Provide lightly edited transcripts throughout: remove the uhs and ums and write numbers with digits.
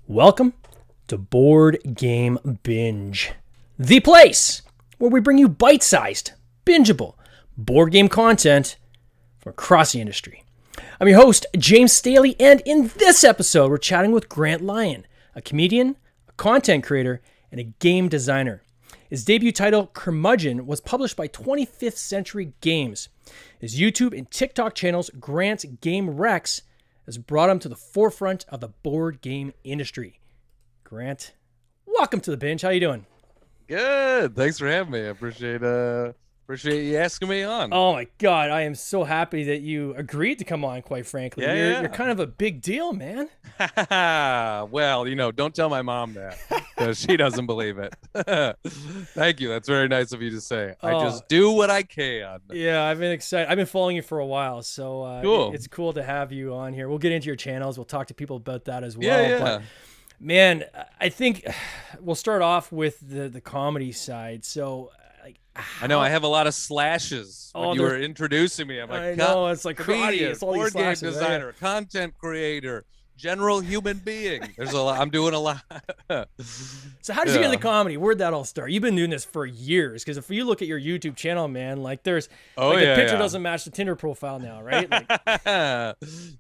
Welcome to Board Game Binge, the place where we bring you bite-sized, bingeable board game content from across the industry. I'm your host, James Staley, and in this episode, we're chatting with Grant Lyon, a comedian, a content creator, and a game designer. His debut title, Curmudgeon, was published by 25th Century Games. His YouTube and TikTok channels, Grant's Game Rex, has brought him to the forefront of the board game industry. Grant, welcome to the binge. How you doing? Good. Thanks for having me. I appreciate you asking me on. Oh my God, I am so happy that you agreed to come on, quite frankly. You're kind of a big deal, man. Well, don't tell my mom that because she doesn't believe it. Thank you. That's very nice of you to say. I just do what I can. Yeah, I've been excited. I've been following you for a while, so cool. It's cool to have you on here. We'll get into your channels. We'll talk to people about that as well. Yeah. But, man, I think we'll start off with the comedy side. So, I know I have a lot of slashes when you were introducing me. I'm like, I know, it's like comedian, it's all board these game slashes, designer, right? content creator, general human being. There's a lot. I'm doing a lot. So how did you get into comedy? Where'd that all start? You've been doing this for years. Because if you look at your YouTube channel, man, like there's the picture doesn't match the Tinder profile now, right?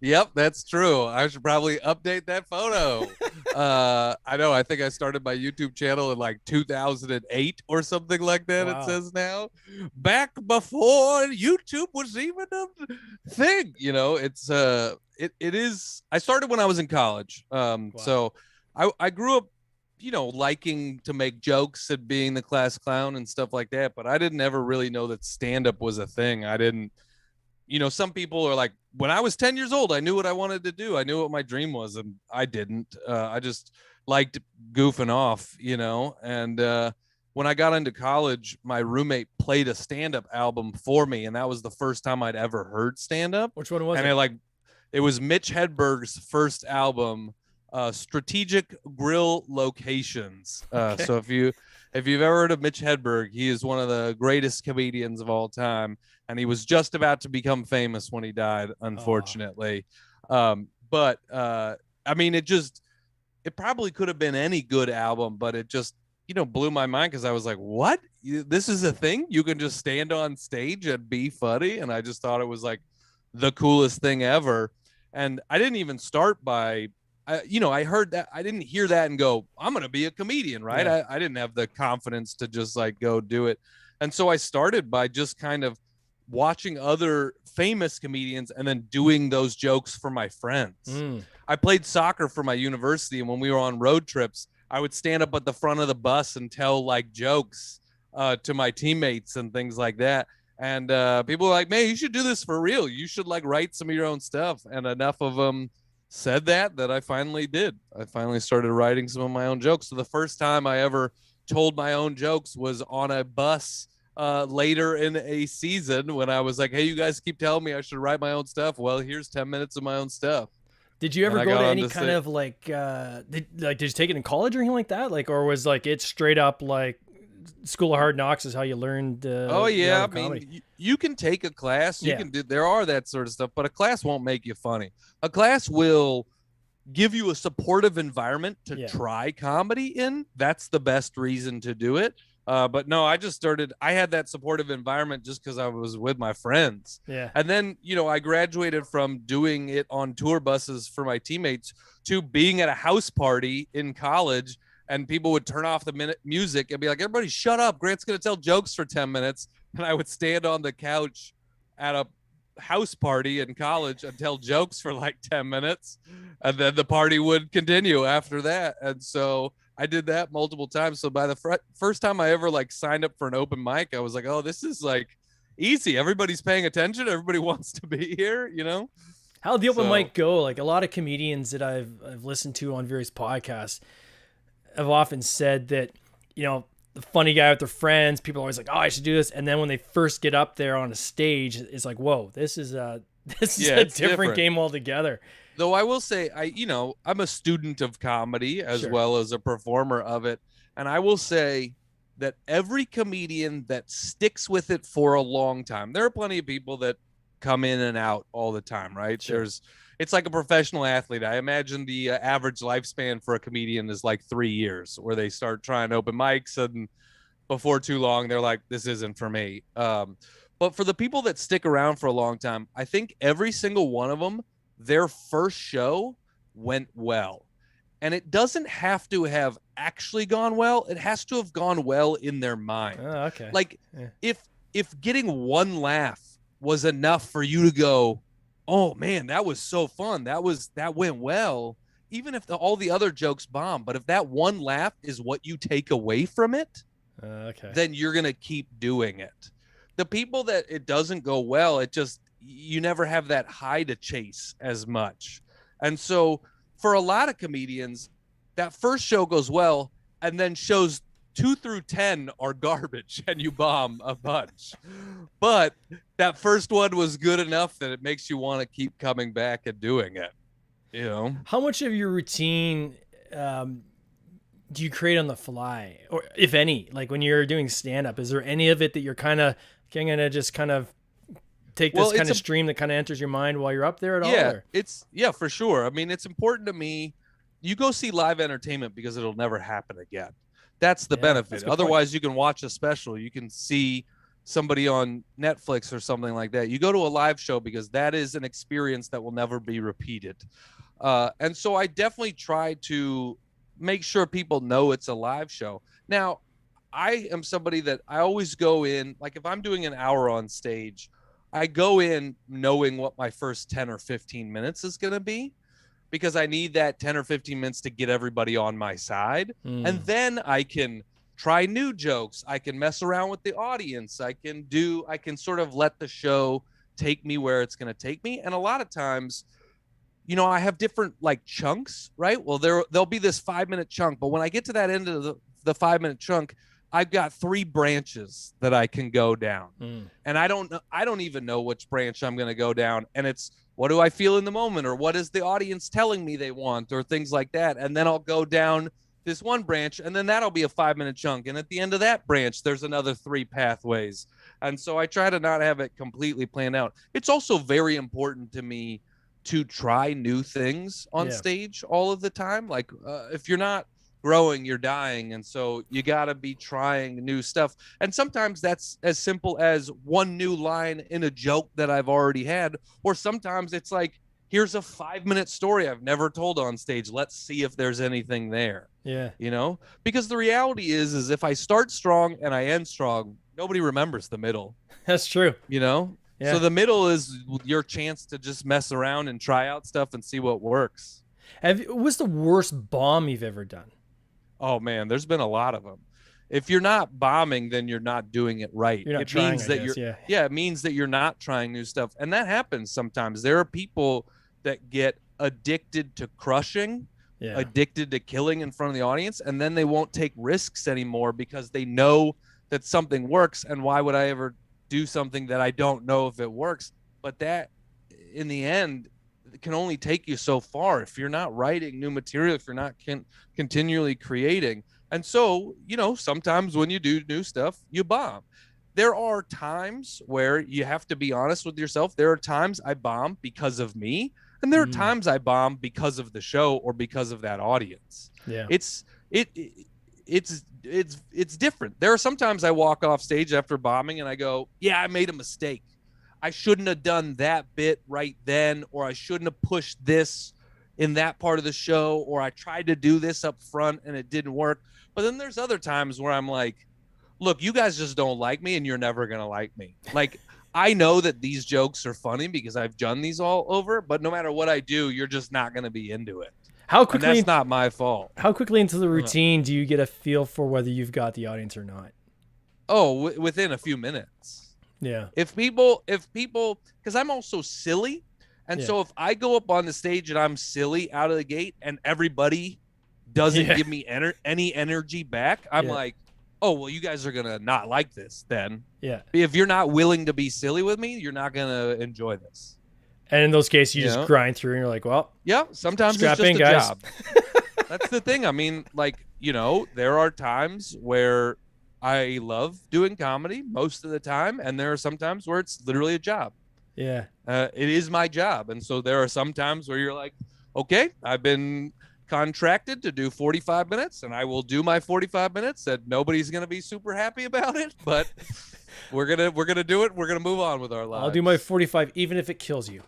Yep, that's true. I should probably update that photo. I know. I think I started my YouTube channel in like 2008 or something like that. Wow. It says now, back before YouTube was even a thing. It's it is. I started when I was in college. Wow. So I grew up, liking to make jokes and being the class clown and stuff like that. But I didn't ever really know that stand-up was a thing. I didn't, some people are like, when I was 10 years old, I knew what I wanted to do. I knew what my dream was, and I didn't. I just liked goofing off, and when I got into college, my roommate played a stand-up album for me, and that was the first time I'd ever heard stand-up. Which one was it? And it was Mitch Hedberg's first album, Strategic Grill Locations. Okay. So if you've ever heard of Mitch Hedberg, he is one of the greatest comedians of all time, and he was just about to become famous when he died, unfortunately. But I mean, it probably could have been any good album, but it just blew my mind because I was like, what? This is a thing? You can just stand on stage and be funny? And I just thought it was like the coolest thing ever. And I didn't even start by, I heard that. I didn't hear that and go, I'm going to be a comedian, right? Yeah. I didn't have the confidence to just like go do it. And so I started by just kind of watching other famous comedians and then doing those jokes for my friends. I played soccer for my university, and when we were on road trips, I would stand up at the front of the bus and tell like jokes to my teammates and things like that. And people were like, man, you should do this for real. You should like write some of your own stuff. And enough of them said that I finally did. I finally started writing some of my own jokes. So the first time I ever told my own jokes was on a bus later in a season when I was like, hey, you guys keep telling me I should write my own stuff. Well, here's 10 minutes of my own stuff. Did you ever go to any kind of like, did you take it in college or anything like that? Like, or was like it straight up like School of Hard Knocks is how you learned? I mean, you can take a class. You can do. There are that sort of stuff, but a class won't make you funny. A class will give you a supportive environment to try comedy in. That's the best reason to do it. But no, I had that supportive environment just because I was with my friends. Yeah. And then, I graduated from doing it on tour buses for my teammates to being at a house party in college, and people would turn off the music and be like, everybody shut up. Grant's going to tell jokes for 10 minutes. And I would stand on the couch at a house party in college and tell jokes for like 10 minutes. And then the party would continue after that. And so I did that multiple times. So by the first time I ever like signed up for an open mic, I was like, oh, this is like easy. Everybody's paying attention. Everybody wants to be here, How'd the open mic go? Like a lot of comedians that I've listened to on various podcasts have often said that, the funny guy with their friends, people are always like, oh, I should do this. And then when they first get up there on a stage, it's like, whoa, this is a different game altogether. Though I will say, I'm a student of comedy as well as a performer of it. And I will say that every comedian that sticks with it for a long time, there are plenty of people that come in and out all the time, right? Sure. it's like a professional athlete. I imagine the average lifespan for a comedian is like 3 years, where they start trying open mics, and before too long, they're like, this isn't for me. But for the people that stick around for a long time, I think every single one of them, their first show went well. And it doesn't have to have actually gone well. It has to have gone well in their mind. Oh, okay. Like if getting one laugh was enough for you to go, oh man, that was so fun, that went well, even if all the other jokes bomb, but if that one laugh is what you take away from it, okay, then you're gonna keep doing it. The people that it doesn't go well, it just, you never have that high to chase as much. And so for a lot of comedians, that first show goes well, and then shows 2 through 10 are garbage and you bomb a bunch. But that first one was good enough that it makes you want to keep coming back and doing it. You know, how much of your routine do you create on the fly, or if any, like when you're doing stand-up, is there any of it that you're kind of gonna just kind of take this kind of stream that kind of enters your mind while you're up there at all? Yeah, it's for sure. I mean, it's important to me. You go see live entertainment because it'll never happen again. That's the benefit. Otherwise, you can watch a special. You can see somebody on Netflix or something like that. You go to a live show because that is an experience that will never be repeated. And so I definitely try to make sure people know it's a live show. Now, I am somebody that I always go in, like if I'm doing an hour on stage, I go in knowing what my first 10 or 15 minutes is going to be, because I need that 10 or 15 minutes to get everybody on my side. And then I can try new jokes. I can mess around with the audience. I can sort of let the show take me where it's going to take me. And a lot of times, you know, I have different like chunks, right? Well, there'll be this 5-minute chunk, but when I get to that end of the 5-minute chunk, I've got 3 branches that I can go down. And I don't even know which branch I'm going to go down. And it's, what do I feel in the moment? Or what is the audience telling me they want, or things like that. And then I'll go down this one branch, and then that'll be a 5-minute chunk. And at the end of that branch, there's another 3 pathways. And so I try to not have it completely planned out. It's also very important to me to try new things on stage all of the time. Like if you're not growing, you're dying. And so you got to be trying new stuff. And sometimes that's as simple as one new line in a joke that I've already had. Or sometimes it's like, here's a 5-minute story I've never told on stage. Let's see if there's anything there. Yeah. You know, because the reality is if I start strong and I end strong, nobody remembers the middle. That's true. You know? Yeah. So the middle is your chance to just mess around and try out stuff and see what works. What's the worst bomb you've ever done? Oh man, there's been a lot of them. If you're not bombing, then you're not doing it right. You're not it trying, means that it means that you're not trying new stuff. And that happens sometimes. There are people that get addicted to crushing, addicted to killing in front of the audience, and then they won't take risks anymore because they know that something works. And why would I ever do something that I don't know if it works? But that in the end can only take you so far if you're not writing new material, if you're not continually creating. And so, you know, sometimes when you do new stuff, you bomb. There are times where you have to be honest with yourself. There are times I bomb because of me, and there are times I bomb because of the show or because of that audience. Yeah. It's different. There are sometimes I walk off stage after bombing and I go, yeah, I made a mistake. I shouldn't have done that bit right then, or I shouldn't have pushed this in that part of the show, or I tried to do this up front and it didn't work. But then there's other times where I'm like, look, you guys just don't like me and you're never going to like me. Like, I know that these jokes are funny because I've done these all over, but no matter what I do, you're just not going to be into it. How quickly? And that's not my fault. How quickly into the routine do you get a feel for whether you've got the audience or not? Oh, within a few minutes. Yeah. If people, because I'm also silly. And so if I go up on the stage and I'm silly out of the gate and everybody doesn't give me any energy back, I'm like, oh, well, you guys are going to not like this then. Yeah. If you're not willing to be silly with me, you're not going to enjoy this. And in those cases, you just grind through and you're like, well, yeah, sometimes it's just a job. That's the thing. I mean, like, you know, there are times where I love doing comedy most of the time, and there are some times where it's literally a job. Yeah. It is my job. And so there are some times where you're like, okay, I've been contracted to do 45 minutes and I will do my 45 minutes, and nobody's going to be super happy about it, but we're going to do it. We're going to move on with our lives. I'll do my 45 even if it kills you.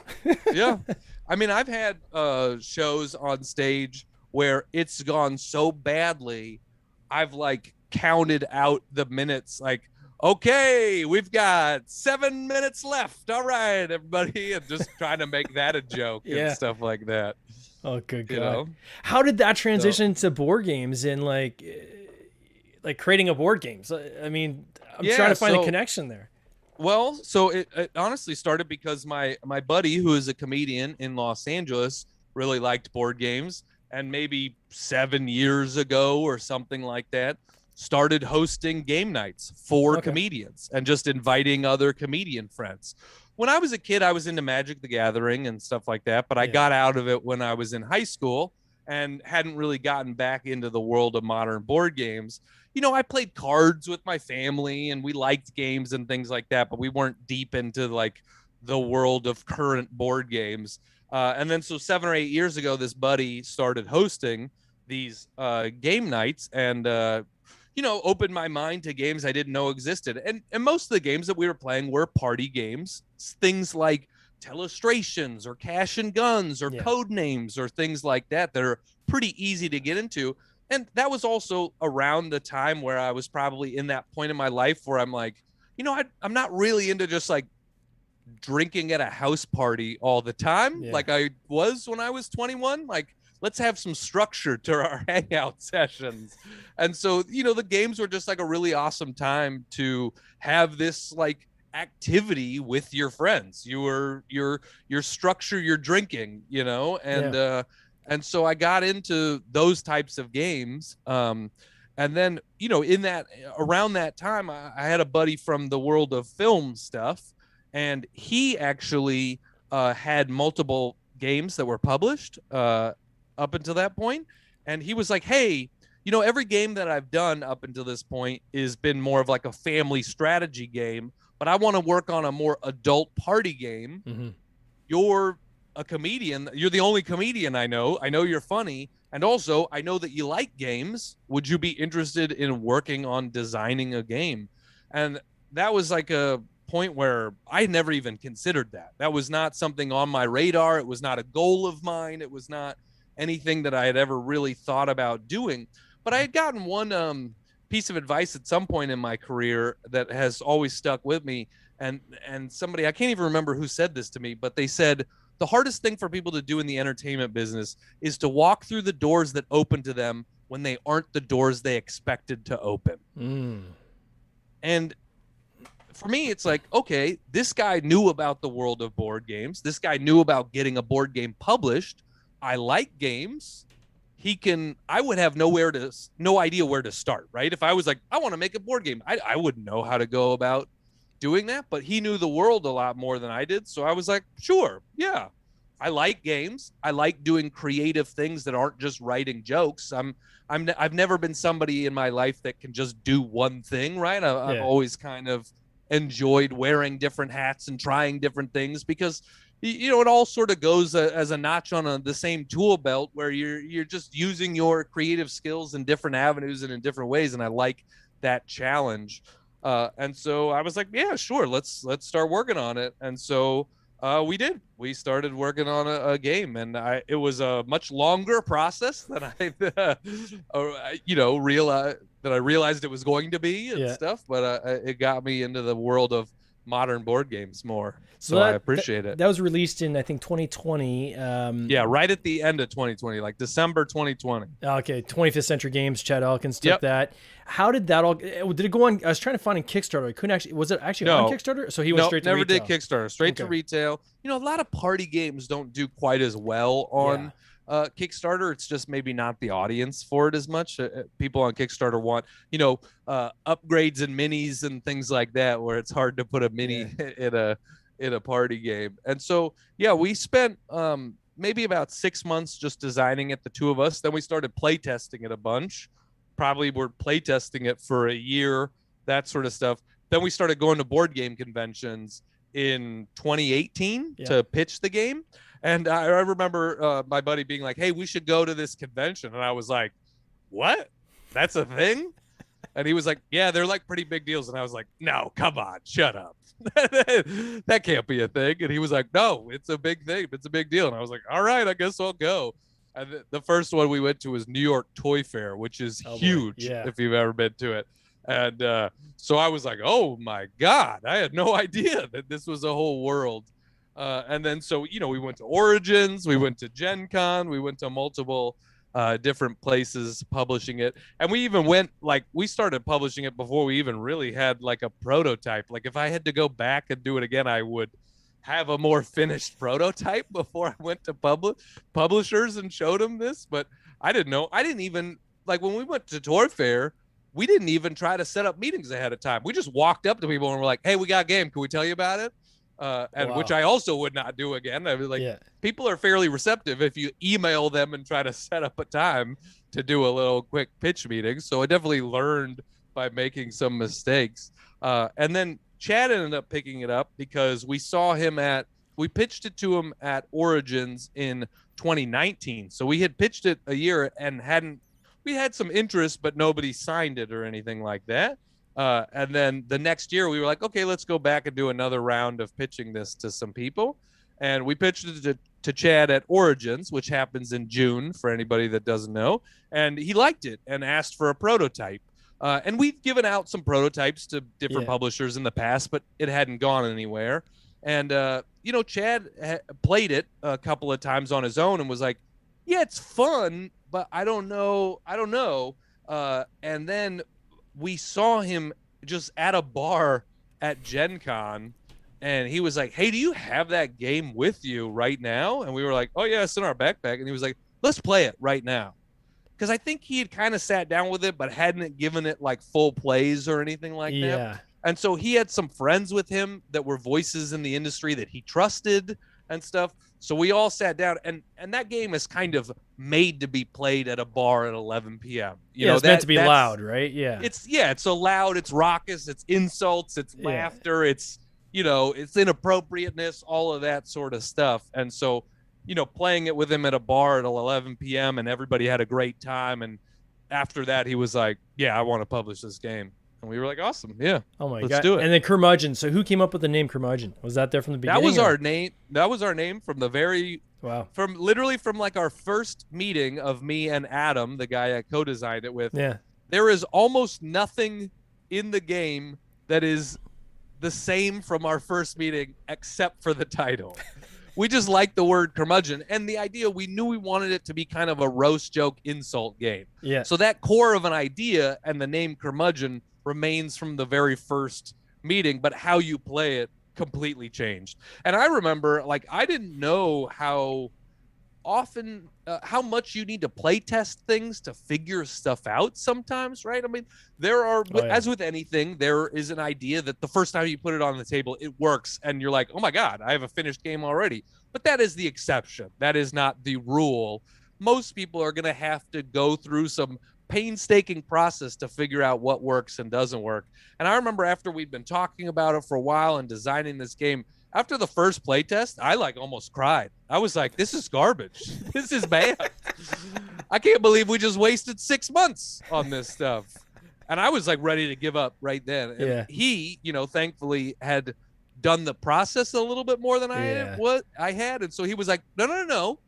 Yeah. I mean, I've had shows on stage where it's gone so badly, I've like counted out the minutes, like, okay, we've got 7 minutes left. All right, everybody. And just trying to make that a joke and stuff like that. Oh, good God. You know? How did that transition to board games and like creating a board games? I mean, I'm trying to find a connection there. Well, so it honestly started because my buddy, who is a comedian in Los Angeles, really liked board games, and maybe 7 years ago or something like that, started hosting game nights for comedians and just inviting other comedian friends. When I was a kid, I was into Magic the Gathering and stuff like that, but I got out of it when I was in high school and hadn't really gotten back into the world of modern board games. You know, I played cards with my family and we liked games and things like that, but we weren't deep into like the world of current board games. And then so 7 or 8 years ago, this buddy started hosting these game nights and, you know, opened my mind to games I didn't know existed. And most of the games that we were playing were party games, things like Telestrations or Cash and Guns or Code Names or things like that that are pretty easy to get into. And that was also around the time where I was probably in that point in my life where I'm like, you know, I'm not really into just like drinking at a house party all the time like I was when I was 21. Like, let's have some structure to our hangout sessions. And so, you know, the games were just like a really awesome time to have this like activity with your friends. Your structure, your drinking, you know, and so I got into those types of games. And then, you know, around that time, I had a buddy from the world of film stuff, and he actually had multiple games that were published up until that point. And he was like, hey, you know, every game that I've done up until this point has been more of like a family strategy game, but I want to work on a more adult party game. Mm-hmm. You're a comedian. You're the only comedian I know. I know you're funny. And also, I know that you like games. Would you be interested in working on designing a game? And that was like a point where I never even considered that. That was not something on my radar. It was not a goal of mine. It was not anything that I had ever really thought about doing. But I had gotten one piece of advice at some point in my career that has always stuck with me. And somebody, I can't even remember who said this to me, but they said, the hardest thing for people to do in the entertainment business is to walk through the doors that open to them when they aren't the doors they expected to open. And for me, it's like, okay, this guy knew about the world of board games. This guy knew about getting a board game published. I like games. I would have no idea where to start, right? If I was like, I want to make a board game, I wouldn't know how to go about doing that, but he knew the world a lot more than I did. So I was like, sure. Yeah. I like games. I like doing creative things that aren't just writing jokes. I've never been somebody in my life that can just do one thing, right? I've always kind of enjoyed wearing different hats and trying different things because, you know, it all sort of goes as a notch on the same tool belt where you're just using your creative skills in different avenues and in different ways. And I like that challenge. And so I was like, yeah, sure. Let's start working on it. And so we did. We started working on a game, and it was a much longer process than I, realized it was going to be and stuff. But it got me into the world of modern board games more. So I appreciate it. That was released in, I think, 2020. Right at the end of 2020, like December 2020. Okay, 25th Century Games, Chad Elkins took that. How did that all? Did it go on? I was trying to find a Kickstarter. I couldn't actually. Was it actually on Kickstarter? So he went straight to retail. Never did Kickstarter. Straight to retail. You know, a lot of party games don't do quite as well on Kickstarter. It's just maybe not the audience for it as much. People on Kickstarter want, you know, upgrades and minis and things like that, where it's hard to put a mini in a party game. And so, we spent maybe about 6 months just designing it, the two of us. Then we started play testing it a bunch. Probably we're play testing it for a year, that sort of stuff. Then we started going to board game conventions in 2018 to pitch the game. And I remember my buddy being like, hey, we should go to this convention. And I was like, what? That's a thing? And he was like, yeah, they're like pretty big deals. And I was like, no, come on, shut up. That can't be a thing. And he was like, no, it's a big thing. It's a big deal. And I was like, all right, I guess I'll go. And the first one we went to was New York Toy Fair, which is huge if you've ever been to it. And so I was like, oh my God, I had no idea that this was a whole world. And then so, we went to Origins, we went to Gen Con, we went to multiple different places publishing it. And we even we started publishing it before we even really had like a prototype. Like if I had to go back and do it again, I would have a more finished prototype before I went to publishers and showed them this. But I didn't know. I didn't even, like when we went to Toy Fair, we didn't even try to set up meetings ahead of time. We just walked up to people and were like, hey, we got a game. Can we tell you about it? Which I also would not do again. I was like, people are fairly receptive if you email them and try to set up a time to do a little quick pitch meeting. So I definitely learned by making some mistakes. And then Chad ended up picking it up because we pitched it to him at Origins in 2019. So we had pitched it a year and we had some interest, but nobody signed it or anything like that. And then the next year we were like, okay, let's go back and do another round of pitching this to some people. And we pitched it to Chad at Origins, which happens in June for anybody that doesn't know. And he liked it and asked for a prototype. And we've given out some prototypes to different publishers in the past, but it hadn't gone anywhere. And, Chad played it a couple of times on his own and was like, yeah, it's fun, but I don't know. And then we saw him just at a bar at Gen Con, and he was like, hey, do you have that game with you right now? And we were like, oh, yeah, it's in our backpack. And he was like, let's play it right now. Because I think he had kind of sat down with it, but hadn't given it like full plays or anything like that. And so he had some friends with him that were voices in the industry that he trusted and stuff. So we all sat down, and that game is kind of made to be played at a bar at 11 p.m. It's meant to be loud, right? It's so loud, it's raucous, it's insults, it's laughter, it's it's inappropriateness, all of that sort of stuff. And so playing it with him at a bar at 11 p.m. and everybody had a great time. And after that, he was like, yeah, I want to publish this game. And we were like, awesome. Yeah. Oh my God. Let's do it. And then Curmudgeon. So who came up with the name Curmudgeon? Was that there from the beginning? That was our name. That was our name from the very, from like our first meeting of me and Adam, the guy I co-designed it with. Yeah. There is almost nothing in the game that is the same from our first meeting except for the title. We just like the word curmudgeon, and the idea, we knew we wanted it to be kind of a roast joke insult game. Yeah. So that core of an idea and the name curmudgeon remains from the very first meeting, but how you play it completely changed. And I remember, like, I didn't know how often, how much you need to play test things to figure stuff out sometimes, right? I mean, there are, as with anything, there is an idea that the first time you put it on the table, it works, and you're like, oh my God, I have a finished game already. But that is the exception. That is not the rule. Most people are going to have to go through some painstaking process to figure out what works and doesn't work. And I remember after we'd been talking about it for a while and designing this game, after the first playtest, I like almost cried. I was like, this is garbage. This is bad. I can't believe we just wasted 6 months on this stuff. And I was like ready to give up right then. And he, thankfully had done the process a little bit more than I had. And so he was like, no,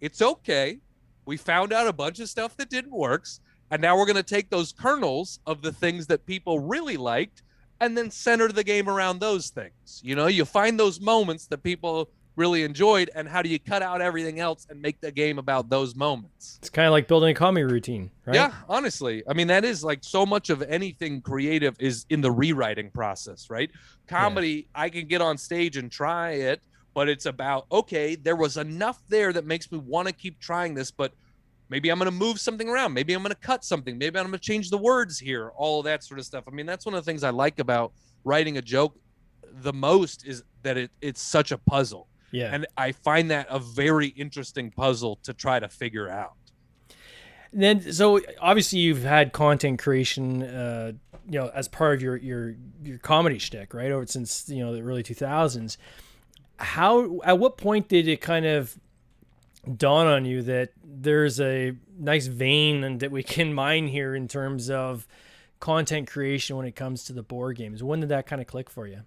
it's okay. We found out a bunch of stuff that didn't work. And now we're going to take those kernels of the things that people really liked and then center the game around those things. You find those moments that people really enjoyed, and how do you cut out everything else and make the game about those moments? It's kind of like building a comedy routine, right? Yeah, honestly. I mean, that is like so much of anything creative is in the rewriting process, right? Comedy, I can get on stage and try it, but it's about, okay, there was enough there that makes me want to keep trying this, but maybe I'm going to move something around. Maybe I'm going to cut something. Maybe I'm going to change the words here, all of that sort of stuff. I mean, that's one of the things I like about writing a joke the most, is that it's such a puzzle. Yeah. And I find that a very interesting puzzle to try to figure out. Then, so obviously you've had content creation, as part of your comedy shtick, right? Over since the early 2000s. At what point did it kind of dawn on you that there's a nice vein and that we can mine here in terms of content creation when it comes to the board games? When did that kind of click for you?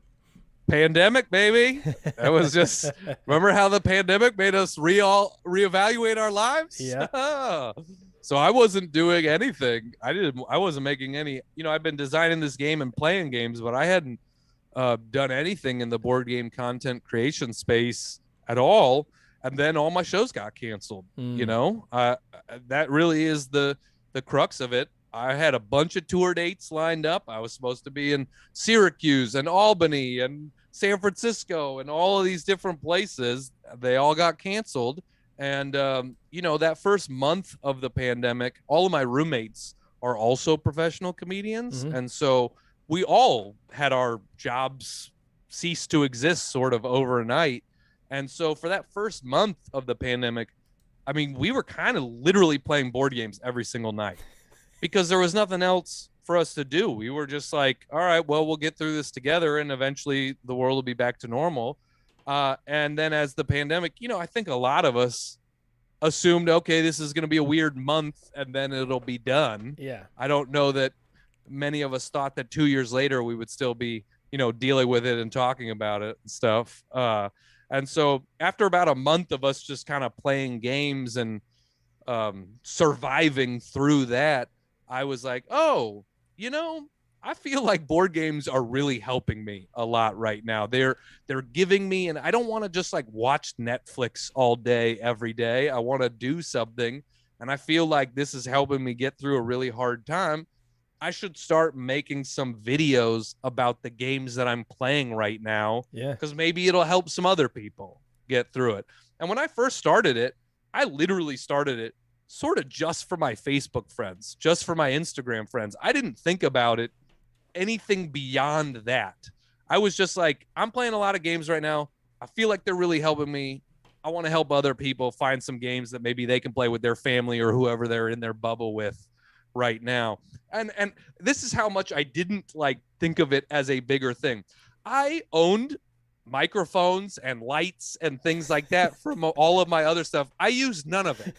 Pandemic, baby. That was just, remember how the pandemic made us reevaluate our lives? Yeah. So I wasn't doing anything. I wasn't making any, I've been designing this game and playing games, but I hadn't done anything in the board game content creation space at all. And then all my shows got canceled. That really is the crux of it. I had a bunch of tour dates lined up. I was supposed to be in Syracuse and Albany and San Francisco and all of these different places. They all got canceled. And, that first month of the pandemic, all of my roommates are also professional comedians. Mm-hmm. And so we all had our jobs cease to exist sort of overnight. And so for that first month of the pandemic, I mean, we were kind of literally playing board games every single night because there was nothing else for us to do. We were just like, all right, well, we'll get through this together and eventually the world will be back to normal. And then as the pandemic, I think a lot of us assumed, okay, this is going to be a weird month and then it'll be done. Yeah. I don't know that many of us thought that 2 years later we would still be, dealing with it and talking about it and stuff. And so after about a month of us just kind of playing games and surviving through that, I was like, oh, I feel like board games are really helping me a lot right now. They're giving me, and I don't want to just like watch Netflix all day, every day. I want to do something. And I feel like this is helping me get through a really hard time. I should start making some videos about the games that I'm playing right now. Yeah. Because maybe it'll help some other people get through it. And when I first started it, I literally started it sort of just for my Facebook friends, just for my Instagram friends. I didn't think about it anything beyond that. I was just like, I'm playing a lot of games right now. I feel like they're really helping me. I want to help other people find some games that maybe they can play with their family or whoever they're in their bubble with right now. And this is how much I didn't like think of it as a bigger thing. I owned microphones and lights and things like that from all of my other stuff. I used none of it.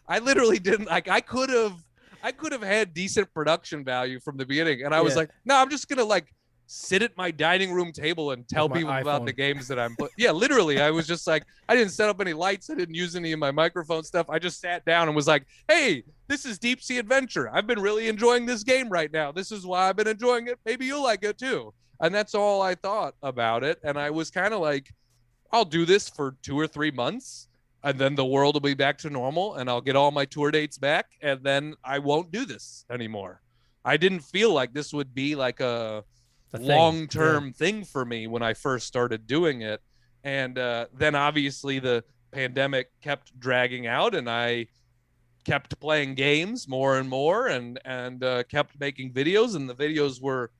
I literally didn't. Like, I could have had decent production value from the beginning. And I was like, no, I'm just going to like sit at my dining room table and tell people about the games that I'm playing. Yeah, literally. I was just like, I didn't set up any lights. I didn't use any of my microphone stuff. I just sat down and was like, hey, this is Deep Sea Adventure. I've been really enjoying this game right now. This is why I've been enjoying it. Maybe you'll like it too. And that's all I thought about it. And I was kind of like, I'll do this for 2 or 3 months. And then the world will be back to normal and I'll get all my tour dates back. And then I won't do this anymore. I didn't feel like this would be like a long-term thing for me when I first started doing it. And then obviously the pandemic kept dragging out and I kept playing games more and more and kept making videos, and the videos were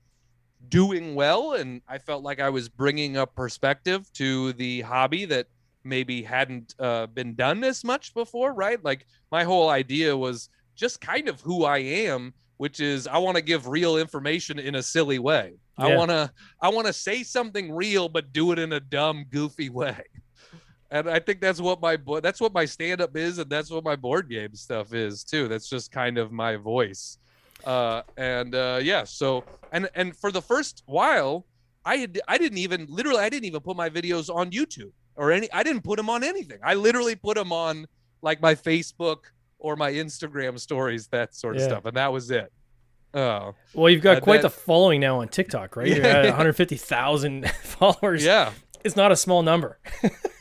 doing well. And I felt like I was bringing a perspective to the hobby that maybe hadn't been done as much before, right? Like my whole idea was just kind of who I am, which is I want to give real information in a silly way. Yeah. I want to say something real, but do it in a dumb, goofy way. And I think that's what my stand-up is, and that's what my board game stuff is too. That's just kind of my voice. So for the first while, I didn't even put my videos on YouTube I didn't put them on anything. I literally put them on like my Facebook or my Instagram stories, that sort of stuff, and that was it. Oh, well, you've got quite the following now on TikTok, right? You're at 150,000 followers. Yeah, it's not a small number.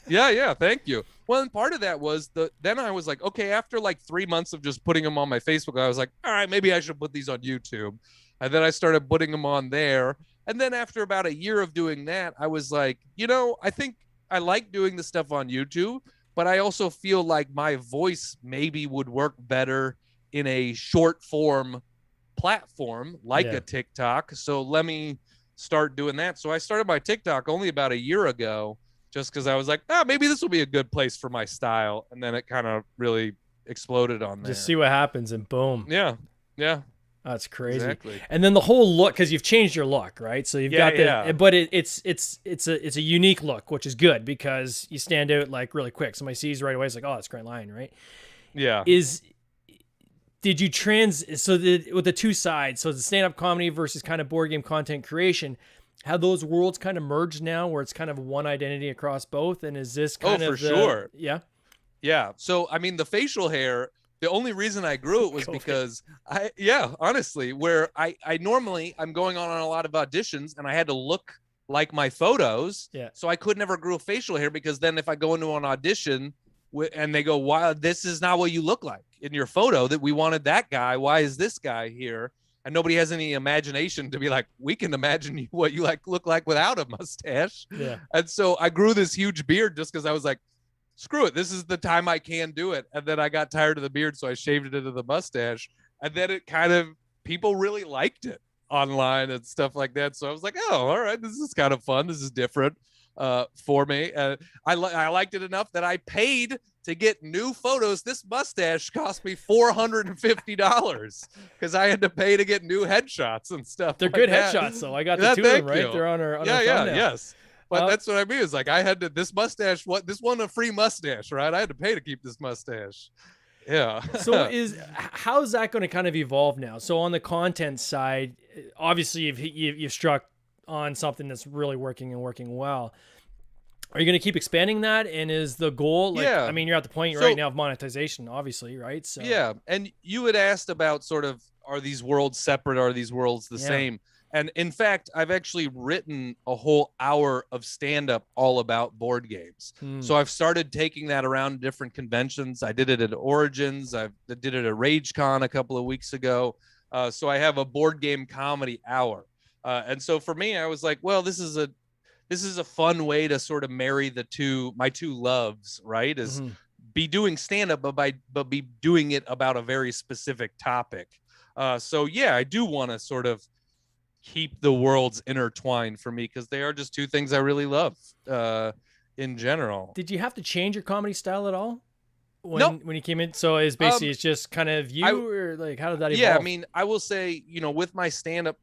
Yeah. Thank you. Well, and part of that was then I was like, okay, after like 3 months of just putting them on my Facebook, I was like, all right, maybe I should put these on YouTube. And then I started putting them on there. And then after about a year of doing that, I was like, I think I like doing the stuff on YouTube, but I also feel like my voice maybe would work better in a short form platform like a TikTok. So let me start doing that. So I started my TikTok only about a year ago, just because I was like, maybe this will be a good place for my style. And then it kind of really exploded on there. Just see what happens, and boom. Yeah. That's crazy. Exactly. And then the whole look, because you've changed your look, right? So you've got but it's a unique look, which is good because you stand out like really quick. Somebody sees you right away, it's like, oh, that's Grant Lyon, right? Yeah. Did you with the two sides, so the stand-up comedy versus kind of board game content creation, have those worlds kind of merged now where it's kind of one identity across both? And is this kind of for sure. Yeah. Yeah. So, I mean, the facial hair, the only reason I grew it was because honestly, where I normally I'm going on a lot of auditions and I had to look like my photos. Yeah. So I could never grow facial hair because then if I go into an audition and they go, wow, this is not what you look like in your photo, that we wanted that guy. Why is this guy here? And nobody has any imagination to be like, we can imagine what you look like without a mustache. Yeah. And so I grew this huge beard just because I was like, screw it, this is the time I can do it. And then I got tired of the beard, so I shaved it into the mustache. And then it kind of, people really liked it online and stuff like that. So I was like, oh, all right, this is kind of fun. This is different for me. I liked it enough that I paid to get new photos. This mustache cost me $450 because I had to pay to get new headshots and stuff. They're like good that. headshots, though. I got the two of them, right? They're on our thumbnail. Yes. But that's what I mean. Is like I had to this mustache. This wasn't a free mustache, right? I had to pay to keep this mustache. Yeah. So how's that going to kind of evolve now? So on the content side, obviously you've struck on something that's really working and working well. Are you going to keep expanding that? And is the goal? I mean, you're at the point right now of monetization, obviously, right? So yeah. And you had asked about sort of, are these worlds separate? Are these worlds the same? And in fact, I've actually written a whole hour of stand-up all about board games. So I've started taking that around different conventions. I did it at Origins. I did it at RageCon a couple of weeks ago. So I have a board game comedy hour. And so for me, I was like, well, this is a fun way to sort of marry my two loves, right? Is be doing stand-up, but be doing it about a very specific topic. So yeah, I do want to sort of keep the worlds intertwined for me because they are just two things I really love in general. Did you have to change your comedy style at all when you came in? So it's basically it's just kind of or like how did that evolve? Yeah, I mean, I will say, with my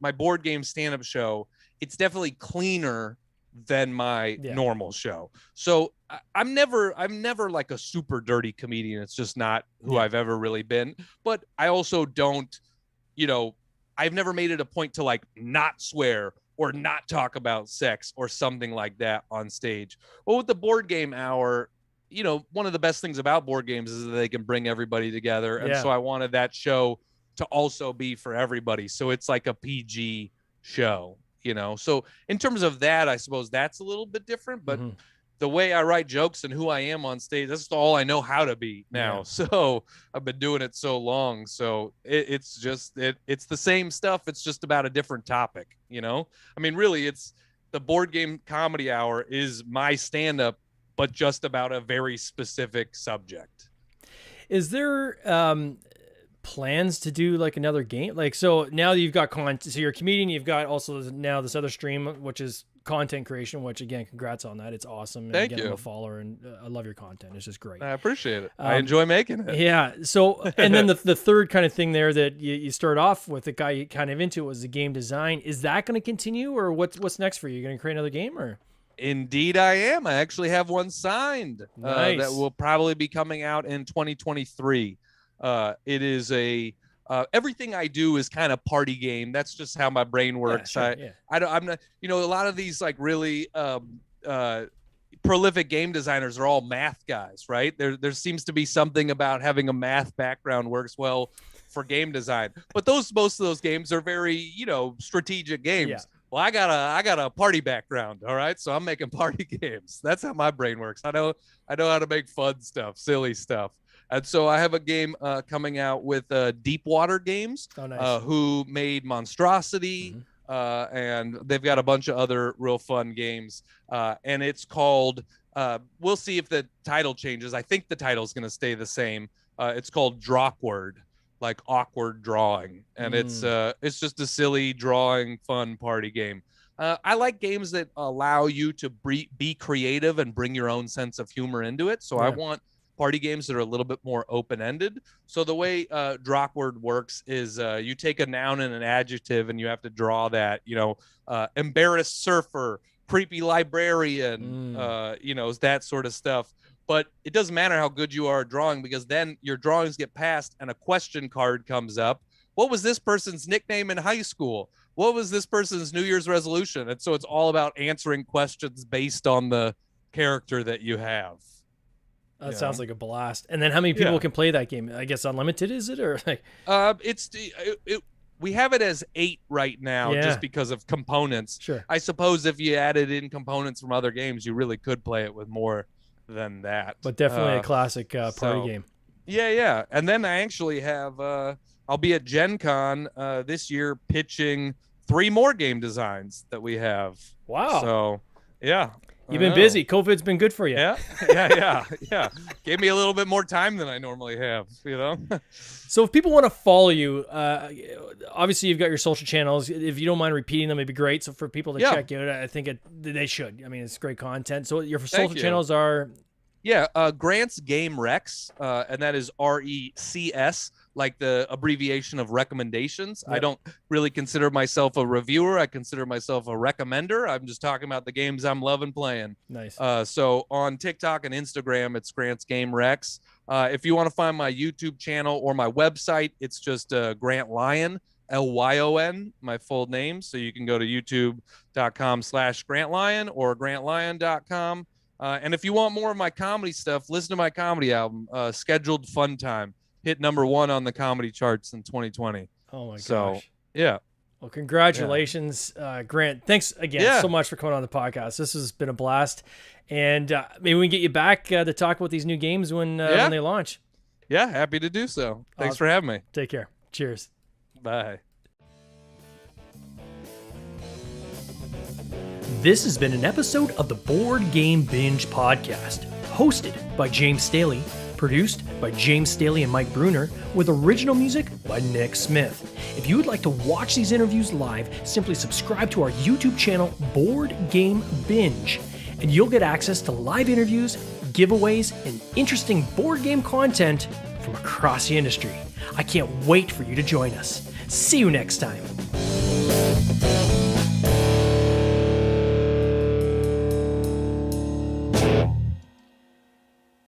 my board game stand-up show, it's definitely cleaner than my normal show. So I'm never like a super dirty comedian. It's just not who I've ever really been. But I also don't, I've never made it a point to like not swear or not talk about sex or something like that on stage. Well, with the board game hour, one of the best things about board games is that they can bring everybody together. And so I wanted that show to also be for everybody. So it's like a PG show, So in terms of that, I suppose that's a little bit different, but the way I write jokes and who I am on stage, that's all I know how to be now. Yeah. So I've been doing it so long. So it's the same stuff. It's just about a different topic, I mean, really, it's the board game comedy hour is my stand-up, but just about a very specific subject. Is there plans to do like another game? Like, so now you've got content, so you're a comedian, you've got also now this other stream, which is content creation, which again, congrats on that. It's awesome. And Thank you. I'm a follower and I love your content. It's just great. I appreciate it. I enjoy making it. Yeah. So, and then the third kind of thing there that you start off with, the guy you kind of into was the game design. Is that going to continue, or what's next for you? You going to create another game, or? Indeed, I am. I actually have one signed. Nice. That will probably be coming out in 2023. It is everything I do is kind of party game. That's just how my brain works. Yeah, sure, I'm not, a lot of these like really prolific game designers are all math guys, right? There seems to be something about having a math background works well for game design, but most of those games are very, strategic games. Yeah. Well, I got a party background. All right. So I'm making party games. That's how my brain works. I know how to make fun stuff, silly stuff. And so I have a game coming out with Deepwater Games, who made Monstrosity, and they've got a bunch of other real fun games. And it's called, we'll see if the title changes. I think the title is going to stay the same. It's called Drawkward, like awkward drawing. And it's just a silly drawing, fun party game. I like games that allow you to be creative and bring your own sense of humor into it. So I want party games that are a little bit more open-ended. So the way Drawkword works is you take a noun and an adjective, and you have to draw that, embarrassed surfer, creepy librarian, that sort of stuff. But it doesn't matter how good you are at drawing, because then your drawings get passed and a question card comes up. What was this person's nickname in high school? What was this person's New Year's resolution? And so it's all about answering questions based on the character that you have. That sounds like a blast. And then how many people can play that game? I guess unlimited, is it? Or like we have it as 8 right now, just because of components. Sure. I suppose if you added in components from other games, you really could play it with more than that. But definitely a classic party game. Yeah. And then I actually have I'll be at Gen Con this year pitching 3 more game designs that we have. Wow. So yeah. You've been busy. COVID's been good for you. Yeah. Gave me a little bit more time than I normally have, So if people want to follow you, obviously you've got your social channels. If you don't mind repeating them, it'd be great. So for people to check you out, I think they should. I mean, it's great content. So your social channels are... Yeah, Grant's Game Recs, and that is RECS, like the abbreviation of recommendations. Yep. I don't really consider myself a reviewer. I consider myself a recommender. I'm just talking about the games I'm loving playing. Nice. So on TikTok and Instagram, it's Grant's Game Recs. If you want to find my YouTube channel or my website, it's just Grant Lyon, Lyon, my full name. So you can go to youtube.com/Grant Lyon or GrantLyon.com. And if you want more of my comedy stuff, listen to my comedy album, Scheduled Fun Time. Hit #1 on the comedy charts in 2020. Oh, my gosh. So, yeah. Well, congratulations, Grant. Thanks again so much for coming on the podcast. This has been a blast. And maybe we can get you back to talk about these new games when they launch. Yeah, happy to do so. Thanks for having me. Take care. Cheers. Bye. This has been an episode of the Board Game Binge podcast, hosted by James Staley, produced by James Staley and Mike Bruner, with original music by Nick Smith. If you would like to watch these interviews live, simply subscribe to our YouTube channel, Board Game Binge, and you'll get access to live interviews, giveaways, and interesting board game content from across the industry. I can't wait for you to join us. See you next time.